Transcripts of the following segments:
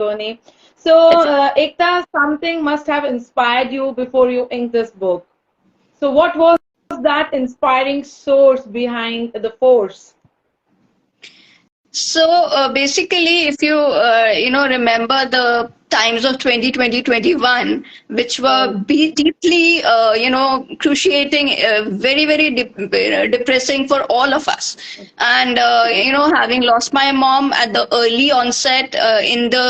journey. So, Ekta, something must have inspired you before you inked this book. So, what was that inspiring source behind the force? So basically, if you remember the times of 2020-21, which were deeply cruciating, very very depressing for all of us, and having lost my mom at the early onset in the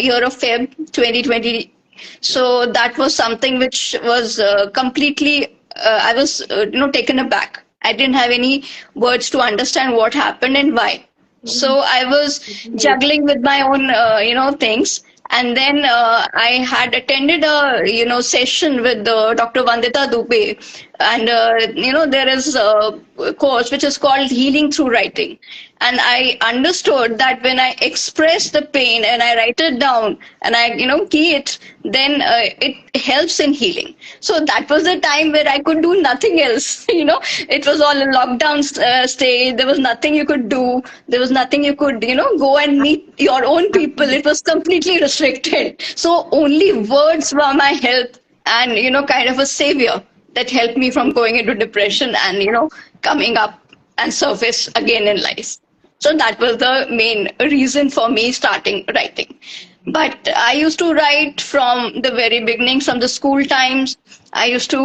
year of Feb 2020, so that was something which was completely I was taken aback. I didn't have any words to understand what happened and why. So I was juggling with my own, things. And then I had attended a, session with Dr. Vandita Dubey. And, there is a course which is called Healing Through Writing. And I understood that when I express the pain and I write it down and I, key it, then it helps in healing. So that was the time where I could do nothing else. It was all a lockdown stage. There was nothing you could do. There was nothing you could, go and meet your own people. It was completely restricted. So only words were my help and, kind of a savior that helped me from going into depression and, coming up and surface again in life. So that was the main reason for me starting writing. But I used to write from the very beginning, from the school times. I used to,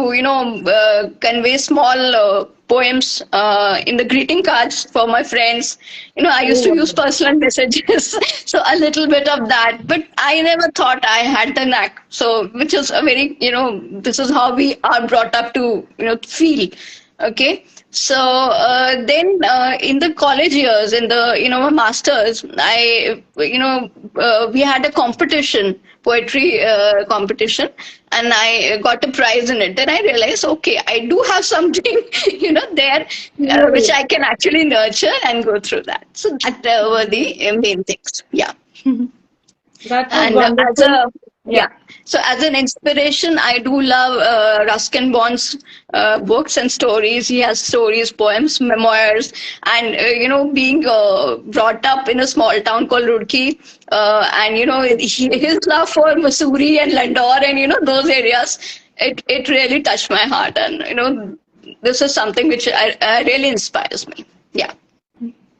convey small poems in the greeting cards for my friends. I used to use personal messages. So a little bit of that. But I never thought I had the knack. So, which is a very, this is how we are brought up to, feel. Okay. So then in the college years, in the, masters, we had a competition, poetry competition, and I got a prize in it. Then I realized, okay, I do have something, there, which I can actually nurture and go through that. So that were the main things. Yeah. That was And as wonderful. a Yeah. yeah, so as an inspiration, I do love Ruskin Bond's books and stories. He has stories, poems, memoirs, and being brought up in a small town called Roorkee, and his love for Mussoorie and Landor and those areas, it really touched my heart, and this is something which really inspires me. Yeah.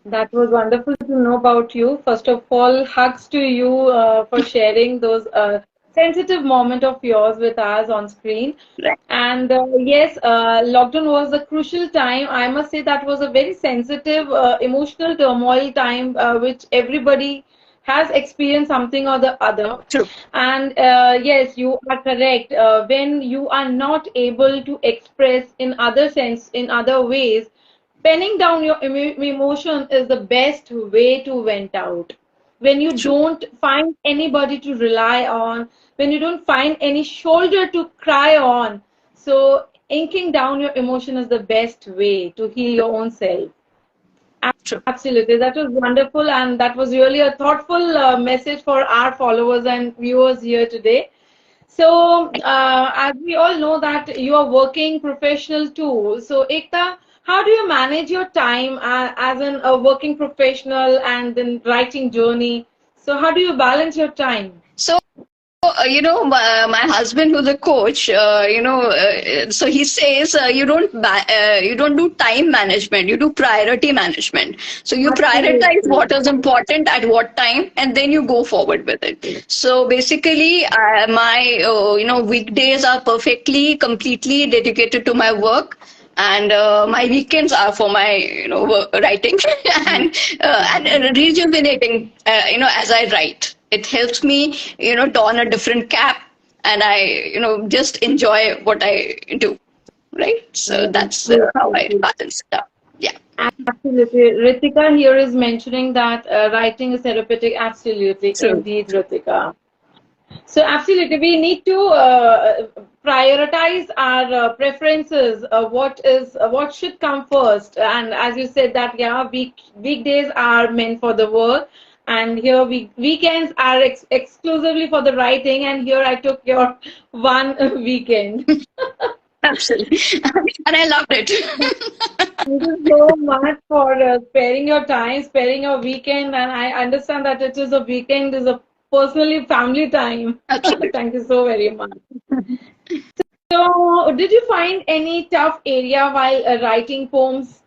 That was wonderful to know about you. First of all, hugs to you for sharing those sensitive moment of yours with us on screen. Right. And yes, lockdown was a crucial time. I must say that was a very sensitive, emotional turmoil time, which everybody has experienced something or the other. True. And yes, you are correct. When you are not able to express in other sense, in other ways, penning down your emotion is the best way to vent out. When you True. don't find anybody to rely on, when you don't find any shoulder to cry on, so inking down your emotion is the best way to heal your own self. True. Absolutely, that was wonderful, and that was really a thoughtful message for our followers and viewers here today. So, as we all know that you are working professional too. So, Ekta, how do you manage your time as a working professional and then writing journey? So, how do you balance your time? So, my husband, who's a coach, so he says you don't do time management, you do priority management. So you prioritize Absolutely. what is important at what time, and then you go forward with it. So basically, my weekdays are perfectly, completely dedicated to my work. And my weekends are for my writing and rejuvenating as I write. It helps me don a different cap, and I just enjoy what I do, right? So that's how I balance it up. Yeah. Absolutely. Ritika here is mentioning that writing is therapeutic. Absolutely. True. Indeed, Ritika. So absolutely, we need to prioritize our preferences. What should come first? And as you said that yeah, weekdays are meant for the work, and here weekends are exclusively for the writing. And here I took your one weekend. Absolutely. And I loved it. Thank you so much for sparing your time, sparing your weekend, and I understand that it is a weekend is a personally family time. Absolutely. Thank you so very much. So, did you find any tough area while writing poems?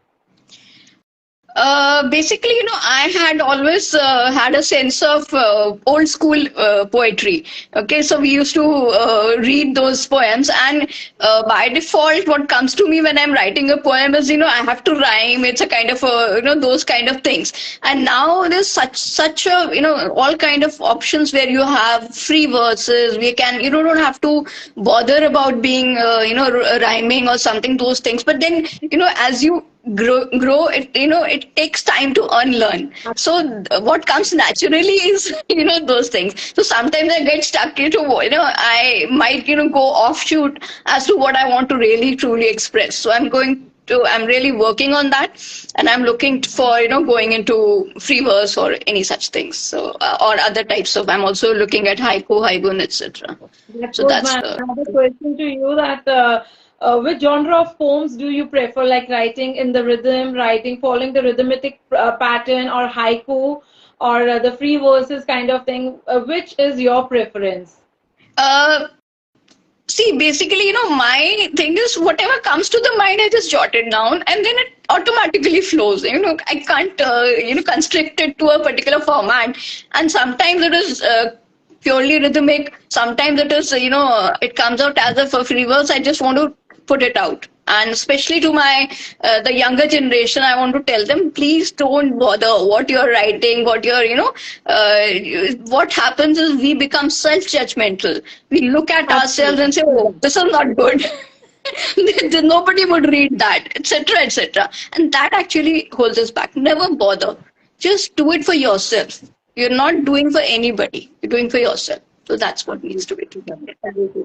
Basically, I had always had a sense of old school poetry. Okay, so we used to read those poems, and by default, what comes to me when I'm writing a poem is, I have to rhyme. It's a kind of those kind of things. And now there's such a, all kind of options where you have free verses. You don't have to bother about being, rhyming or something, those things. But then, as you grow it, it takes time to unlearn. So what comes naturally is those things. So sometimes I get stuck into, I might go offshoot as to what I want to really truly express. So I'm really working on that, and I'm looking for going into free verse or any such things. So or other types of, I'm also looking at haiku, haigun, etc. That So was that's my the another question to you, that which genre of poems do you prefer, like writing in the rhythm, writing following the rhythmic pattern, or haiku, or the free verses kind of thing? Which is your preference? uh See, basically, my thing is whatever comes to the mind, I just jot it down, and then it automatically flows. I can't, constrict it to a particular format. And sometimes it is purely rhythmic. Sometimes it is, it comes out as a free verse. I just want to put it out. And especially to the younger generation, I want to tell them, please don't bother what you're writing, what happens is we become self-judgmental. We look at ourselves and say, oh, this is not good. Nobody would read that, etc., etc. And that actually holds us back. Never bother. Just do it for yourself. You're not doing for anybody. You're doing for yourself. So that's what needs to be done. Absolutely.